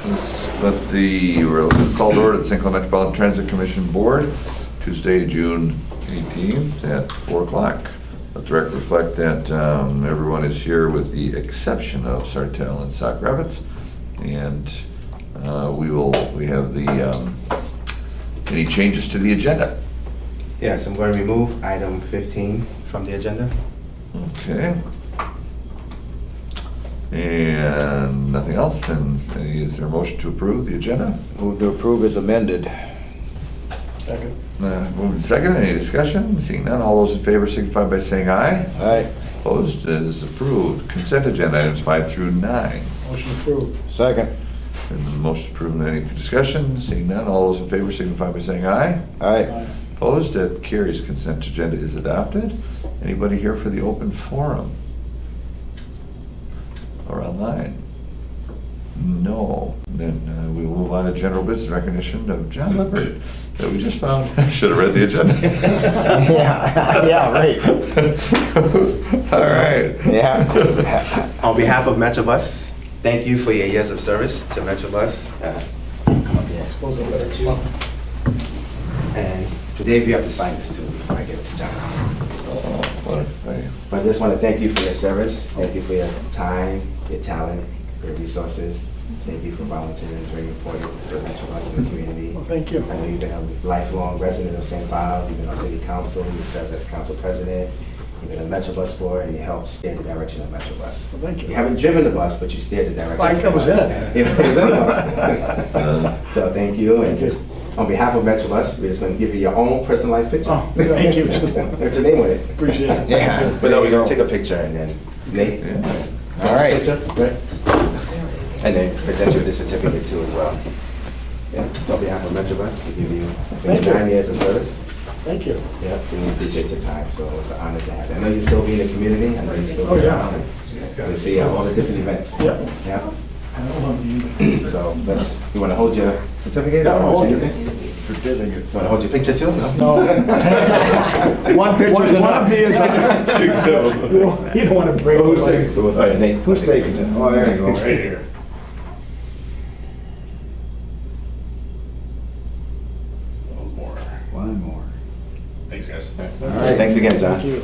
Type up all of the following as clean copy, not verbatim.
Let the call to order at St. Cloud Metropolitan Transit Commission Board, Tuesday, June 18th at 4 o'clock. Let the record reflect that everyone is here with the exception of Sartell and Sauk Rapids. And we have the, any changes to the agenda? Yes, I'm going to remove item 15 from the agenda. Okay. And nothing else, and is there a motion to approve the agenda? Move to approve as amended. Second. Moved and second, any discussion? Seeing none, all those in favor signify by saying aye. Aye. Opposed, it is approved. Consent agenda items 5 through 9. Motion approved. Second. And the motion approved, any discussion? Seeing none, all those in favor signify by saying aye. Aye. Opposed, that carries. Consent agenda is adopted. Anybody here for the open forum? Or online? No. Then we will move on to general business recognition of John Lippert that we just found. I should have read the agenda. Yeah, right. All right. Yeah. On behalf of Metrobus, thank you for your years of service to Metrobus. Come up here. Suppose I better come. And Dave, you have to sign this too before I give it to John. Oh, what if I... But I just want to thank you for your service. Thank you for your time, your talent, your resources. Thank you for volunteering. It's very important for Metrobus in the community. Well, thank you. I know you've been a lifelong resident of St. Cloud. You've been on city council. You served as council president. You've been on Metrobus board, and you helped steer the direction of Metrobus. Well, thank you. You haven't driven the bus, but you steered the direction. Like of I was the bus. in it. Yeah, I was in the bus. So thank you, and just on behalf of Metrobus, we're just going to give you your own personalized picture. Oh, thank you. Put your name with it. Appreciate it. Yeah. But no, we're going to take a picture and then, Nate? Yeah. All right. Picture, right? And then present you with the certificate too as well. Yeah, so on behalf of Metrobus, we give you Thank you. 9 years of service. Thank you. Yeah, we appreciate your time, so it's an honor to have you. I know you'll still be in the community, I know you'll still Oh, be yeah. around. We'll see all the different events. Yeah. Yeah, I don't want you. so you want to hold your certificate? Yeah, I'll or hold you it. Certificate. want to hold your picture too? No. One picture's enough. One enough. You don't want to break. Who's taking? All right, Nate. Who's taking it? Oh, there you go. Right here. One more. One more. Thanks, guys. All right. Thanks again, John. Thank you.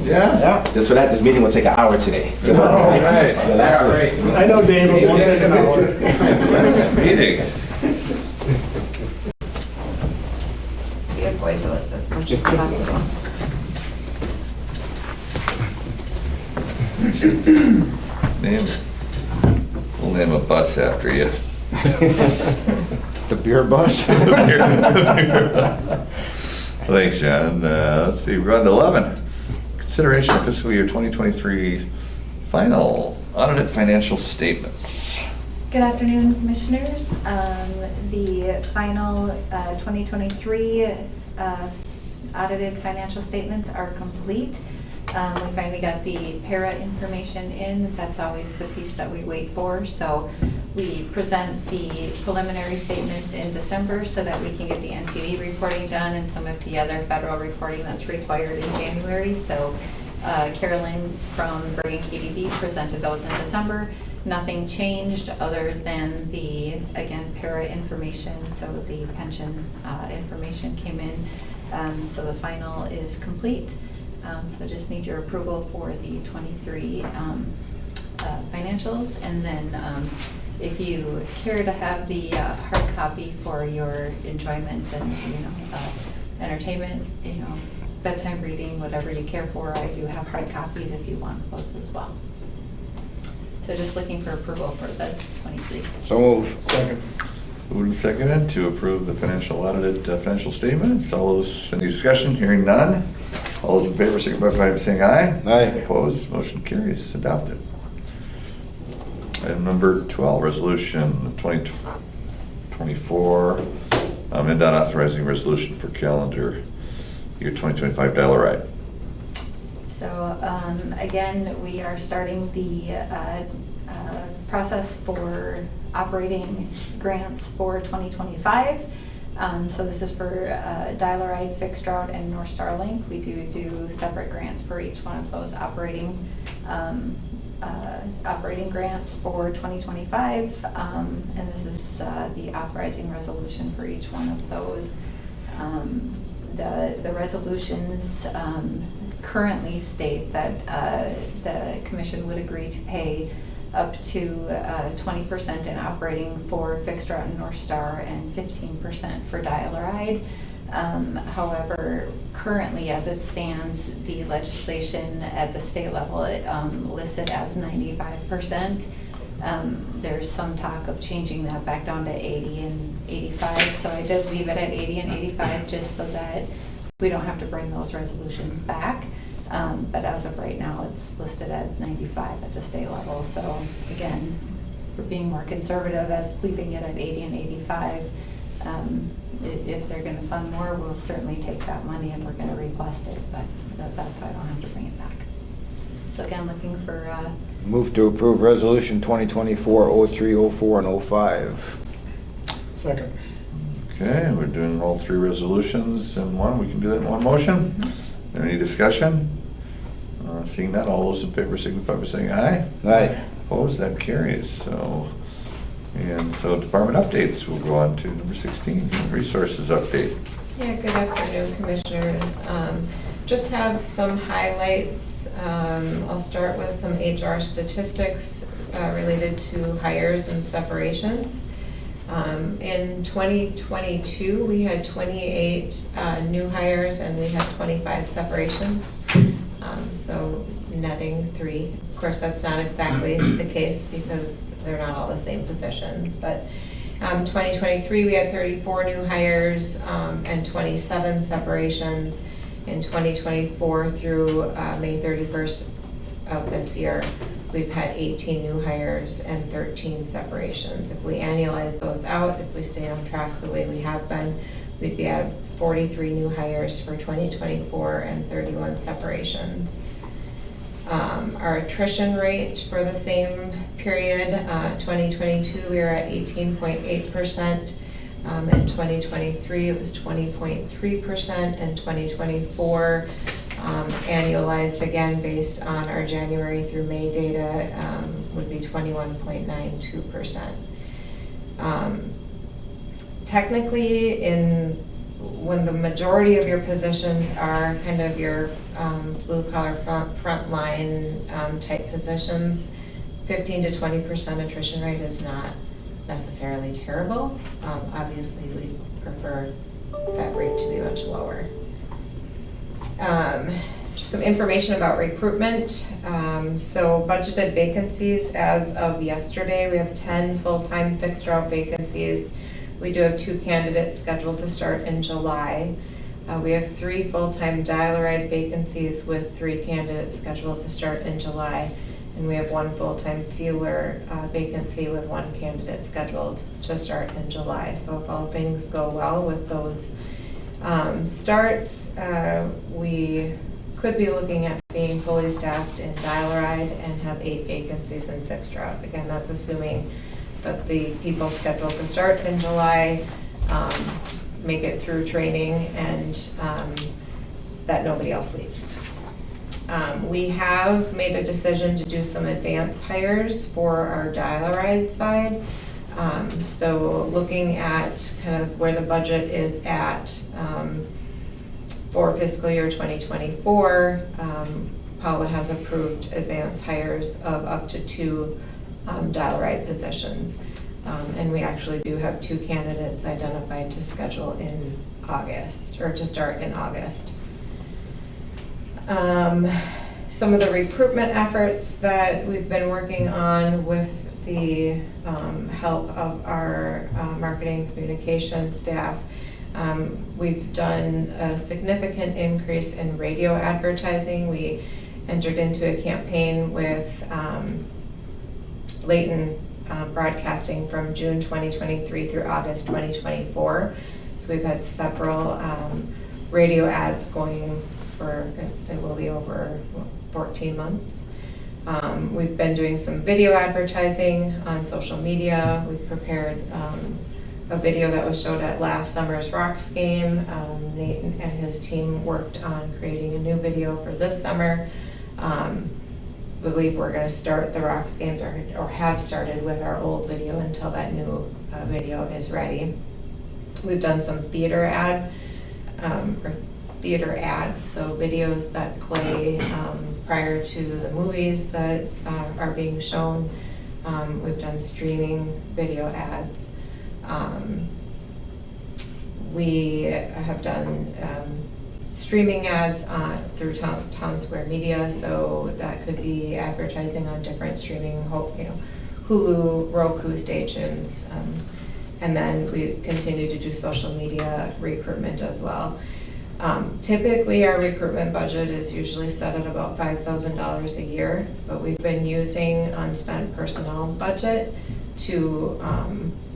Yeah? Yeah. Just for that, this meeting will take an hour today. All right. The last one. I know, Dave, it won't take an hour. Next meeting. We avoid those as much as possible. We'll name a bus after you. The beer bus? Thanks, John. Let's see, we're on to 11. Consideration of fiscal year 2023 final audited financial statements. Good afternoon, Commissioners. The final 2023 audited financial statements are complete. We finally got the para information in. That's always the piece that we wait for. So we present the preliminary statements in December so that we can get the NTD reporting done and some of the other federal reporting that's required in January. So Carolyn from Bergen KDB presented those in December. Nothing changed other than the, again, para information. So the pension information came in. So the final is complete. So just need your approval for the 23 financials. And then if you care to have the hard copy for your enjoyment and, entertainment, bedtime reading, whatever you care for, I do have hard copies if you want those as well. So just looking for approval for the 23. So move. Second. Moved and seconded to approve the financial audited financial statements. All those, any discussion? Hearing none. All those in favor signify by saying aye. Aye. Opposed, motion carries, adopted. Item number 12, resolution 2024, MnDOT authorizing resolution for calendar year 2025 dial ride. So again, we are starting the process for operating grants for 2025. So this is for Dial-A-Ride, Fixed Route, and North Star Link. We do separate grants for each one of those operating operating grants for 2025. And this is the authorizing resolution for each one of those. The resolutions currently state that the commission would agree to pay up to 20% in operating for fixed route and North Star and 15% for dial-a-ride. However, currently as it stands, the legislation at the state level listed as 95%. There's some talk of changing that back down to 80 and 85, so I did leave it at 80 and 85 just so that we don't have to bring those resolutions back. But as of right now, it's listed at 95 at the state level. So again, we're being more conservative as leaving it at 80 and 85. If they're going to fund more, we'll certainly take that money and we're going to request it, but that's why I don't have to bring it back. So again, looking for Move to approve resolution 2024-03, 04, and 05. Second. Okay, we're doing all three resolutions in one. We can do that in one motion. Any discussion? Seeing none, all those in favor signify by saying aye. Aye. Opposed, that carries. So department updates, we'll go on to number 16, human resources update. Yeah, good afternoon, commissioners. Just have some highlights. I'll start with some HR statistics related to hires and separations. In 2022, we had 28 new hires and we had 25 separations. So netting 3. Of course, that's not exactly the case because they're not all the same positions, but 2023 we had 34 new hires and 27 separations. In 2024 through May 31st of this year, we've had 18 new hires and 13 separations. If we annualize those out, if we stay on track the way we have been, we'd be at 43 new hires for 2024 and 31 separations. Our attrition rate for the same period, 2022, we were at 18.8%. In 2023, it was 20.3%. In 2024, annualized again based on our January through May data, would be 21.92%. Technically, when the majority of your positions are kind of your blue collar frontline type positions, 15 to 20% attrition rate is not necessarily terrible. Obviously, we prefer that rate to be much lower. Just some information about recruitment. So budgeted vacancies as of yesterday, we have 10 full-time fixed route vacancies. We do have 2 candidates scheduled to start in July. We have 3 full-time dial-a-ride vacancies with 3 candidates scheduled to start in July. And we have 1 full-time feeler vacancy with 1 candidate scheduled to start in July. So if all things go well with those starts, we could be looking at being fully staffed in dial-a-ride and have 8 vacancies in fixed route. Again, that's assuming that the people scheduled to start in July make it through training and that nobody else leaves. We have made a decision to do some advance hires for our dial-a-ride side. So looking at kind of where the budget is at for fiscal year 2024, Paula has approved advance hires of up to 2 dial-a-ride positions. And we actually do have 2 candidates identified to schedule in August, or to start in August. Some of the recruitment efforts that we've been working on with the help of our marketing communication staff, we've done a significant increase in radio advertising. We entered into a campaign with Layton Broadcasting from June 2023 through August 2024. So we've had several radio ads going for, it will be over 14 months. We've been doing some video advertising on social media. We've prepared a video that was showed at last summer's Rocks game. Nate and his team worked on creating a new video for this summer. believe we're gonna start the Rocks games or have started with our old video until that new video is ready. We've done some theater ads, so videos that play prior to the movies that are being shown. We've done streaming video ads. We have done streaming ads through Town Square Media, so that could be advertising on different streaming, Hulu, Roku stations. And then we continue to do social media recruitment as well. Typically, our recruitment budget is usually set at about $5,000 a year, but we've been using unspent personnel budget to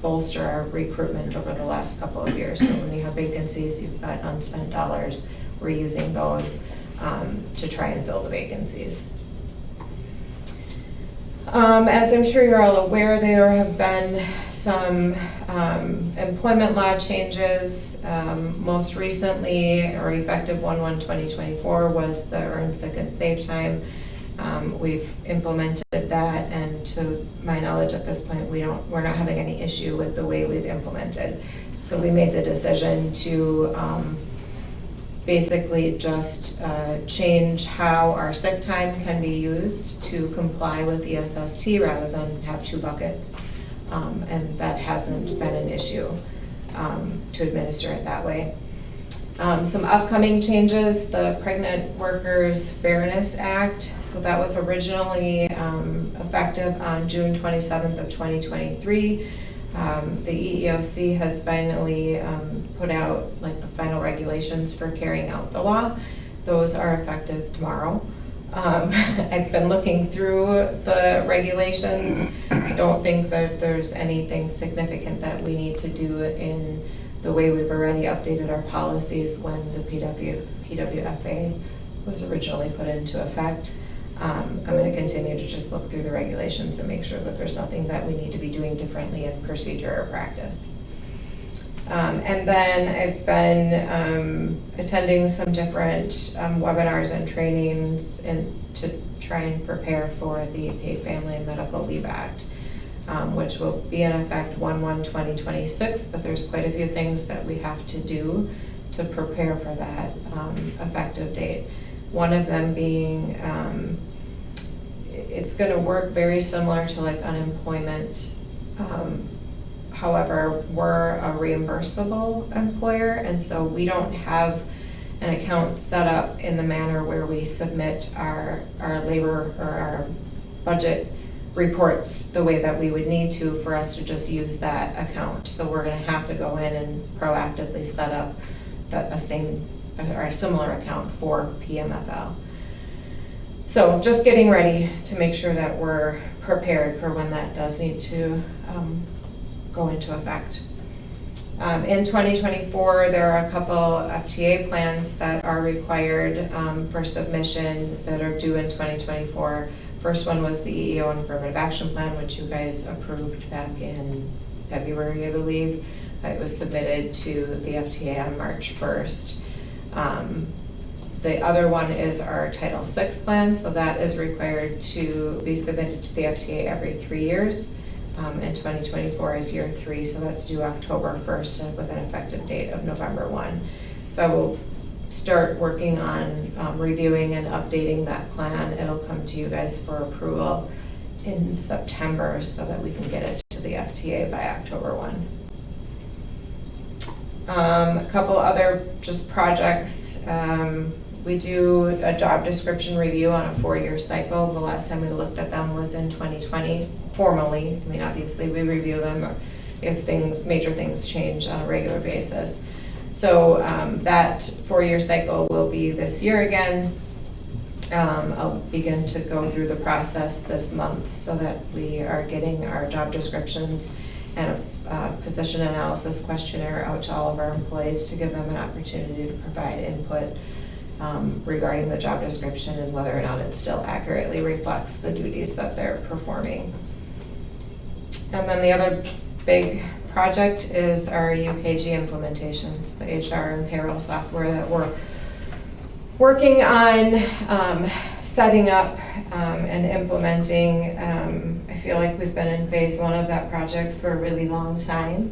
bolster our recruitment over the last couple of years. So when you have vacancies, you've got unspent dollars, we're using those to try and fill the vacancies. As I'm sure you're all aware, there have been some employment law changes. Most recently, or effective 1/1/2024, was the Earned Sick and Save Time. We've implemented that, and to my knowledge at this point, we're not having any issue with the way we've implemented. So we made the decision to basically just change how our sick time can be used to comply with the SST rather than have two buckets. And that hasn't been an issue to administer it that way. Some upcoming changes, the Pregnant Workers Fairness Act. So that was originally effective on June 27th of 2023. The EEOC has finally put out the final regulations for carrying out the law. Those are effective tomorrow. I've been looking through the regulations. I don't think that there's anything significant that we need to do in the way we've already updated our policies when the PWFA was originally put into effect. I'm going to continue to just look through the regulations and make sure that there's nothing that we need to be doing differently in procedure or practice. And then I've been attending some different webinars and trainings to try and prepare for the Paid Family and Medical Leave Act, which will be in effect 1/1/2026, but there's quite a few things that we have to do to prepare for that effective date. One of them being, it's going to work very similar to unemployment. However, we're a reimbursable employer, and so we don't have an account set up in the manner where we submit our labor or our budget reports the way that we would need to for us to just use that account. So we're going to have to go in and proactively set up a similar account for PMFL. So just getting ready to make sure that we're prepared for when that does need to go into effect. In 2024, there are a couple FTA plans that are required for submission that are due in 2024. First one was the EEO and Affirmative Action Plan, which you guys approved back in February, I believe. It was submitted to the FTA on March 1st. The other one is our Title VI plan, so that is required to be submitted to the FTA every 3 years. And 2024 is year 3, so that's due October 1st with an effective date of November 1. So I will start working on reviewing and updating that plan. It'll come to you guys for approval in September so that we can get it to the FTA by October 1. A couple other just projects. We do a job description review on a 4-year cycle. The last time we looked at them was in 2020, formally. I mean, obviously we review them if major things change on a regular basis. So that 4-year cycle will be this year again. I'll begin to go through the process this month so that we are getting our job descriptions and a position analysis questionnaire out to all of our employees to give them an opportunity to provide input regarding the job description and whether or not it still accurately reflects the duties that they're performing. And then the other big project is our UKG implementations, the HR and payroll software that we're working on setting up and implementing. I feel like we've been in phase one of that project for a really long time,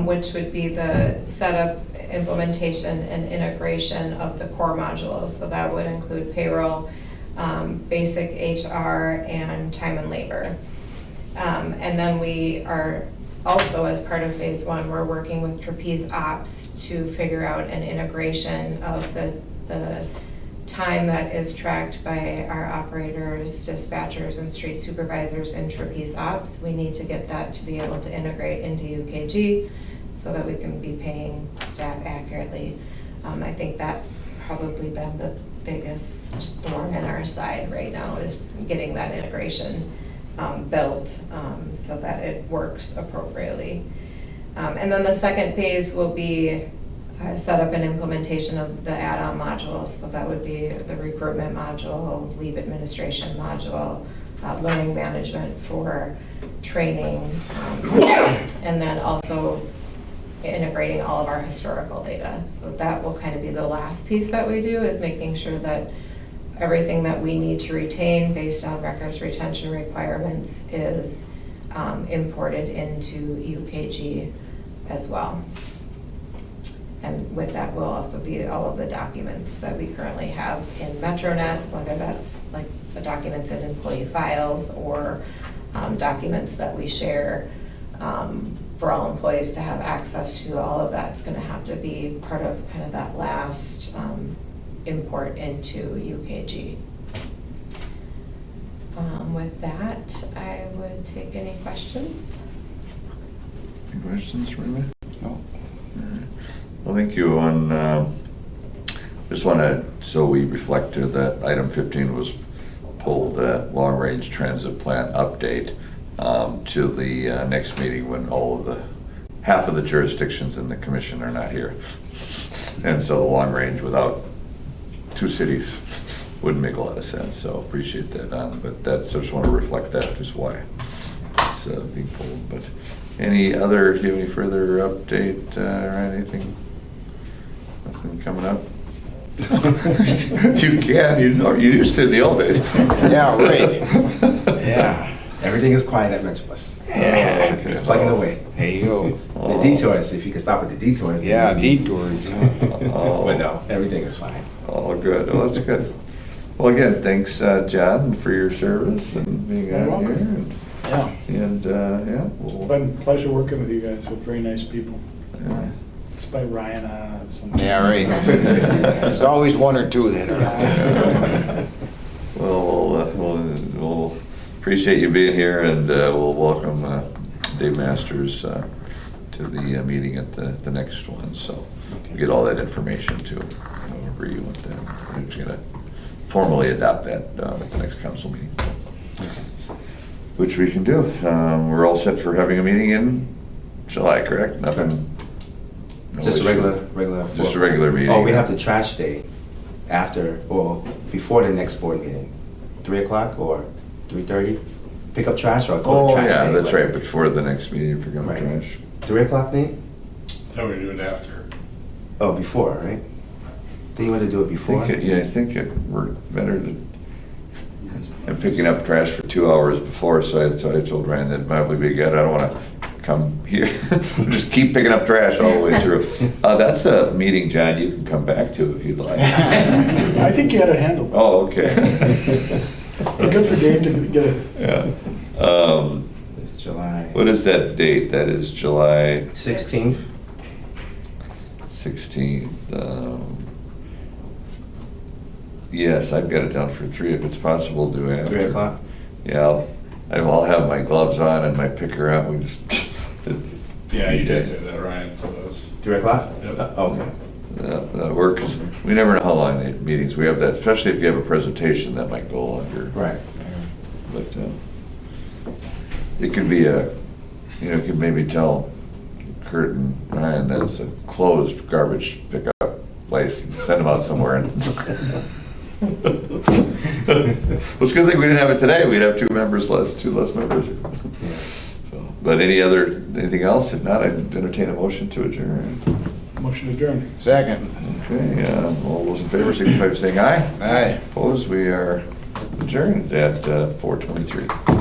which would be the setup, implementation, and integration of the core modules. So that would include payroll, basic HR, and time and labor. And then we are also, as part of phase one, we're working with Trapeze Ops to figure out an integration of the time that is tracked by our operators, dispatchers, and street supervisors in Trapeze Ops. We need to get that to be able to integrate into UKG so that we can be paying staff accurately. I think that's probably been the biggest thorn in our side right now, is getting that integration built so that it works appropriately. And then the second phase will be set up an implementation of the add-on modules. So that would be the recruitment module, leave administration module, learning management for training, and then also integrating all of our historical data. So that will kind of be the last piece that we do, is making sure that everything that we need to retain based on records retention requirements is imported into UKG as well. And with that will also be all of the documents that we currently have in MetroNet, whether that's like the documents in employee files or documents that we share for all employees to have access to. All of that's going to have to be part of kind of that last import into UKG. With that, I would take any questions. Any questions, Remy? No. Well, thank you. Just want to, so we reflect that item 15 was pulled, that long-range transit plan update to the next meeting, when all of half of the jurisdictions in the commission are not here. And so the long range without two cities wouldn't make a lot of sense, so appreciate that. But that's, I just want to reflect that, just why it's being pulled. But do you have any further update or anything? Nothing coming up? You can, you used to in the old days. Yeah, right. Yeah, everything is quiet at Metropolitan. Yeah, okay. It's plugging away. There you go. The detours, if you can stop at the detours. then Yeah, maybe. detours. But no, everything is fine. Oh, good. Well, that's good. Well, again, thanks, John, for your service and being You're out here. welcome. Yeah. And yeah, It's we'll, been a pleasure working with you guys. You're very nice people. yeah. Despite Ryan, Yeah, right. There's always one or two that are. Well, we'll appreciate you being here, and we'll welcome Dave Masters to the meeting at the next one. So we get all that information too. However you want that. We're just gonna formally adopt that at the next council meeting, which we can do. We're all set for having a meeting in July, correct? Nothing. No Just a issue? regular. Just a regular meeting. Oh, we have the trash day after, or before the next board meeting. 3 o'clock or 3:30? Pick up trash or call it Oh, trash yeah, day? that's right, before the next meeting, if you're gonna Right. trash. 3 o'clock, Nate? Thought we were doing it after. Oh, before, right? Think you want to do it before? I think it worked better to, I'm picking up trash for 2 hours before, so I told Ryan that might be good, I don't wanna come here, just keep picking up trash all the way through. That's a meeting, John, you can come back to if you'd like. I think you had it handled. Oh, okay. Good for Dave to get it. Yeah. It's July What is that date? That is July 16th. 16th. Yes, I've got it down for 3, if it's possible, do after. 3 o'clock? Yeah, I'll have my gloves on and my picker out, we just. Yeah, you did say that, Ryan told us. 3 o'clock? Yep. Okay. That works. We never know how long the meetings, we have that, especially if you have a presentation, that might go longer. Right. But it could be you could maybe tell Kurt and Ryan that it's a closed garbage pickup place, and send them out somewhere. Well, it's a good thing we didn't have it today, we'd have 2 less members. So, but anything else? If not, I'd entertain a motion to adjourn. Motion adjourned. Second. Okay, all those in favor, signify by saying aye. Aye. Opposed, we are adjourned at 4:23.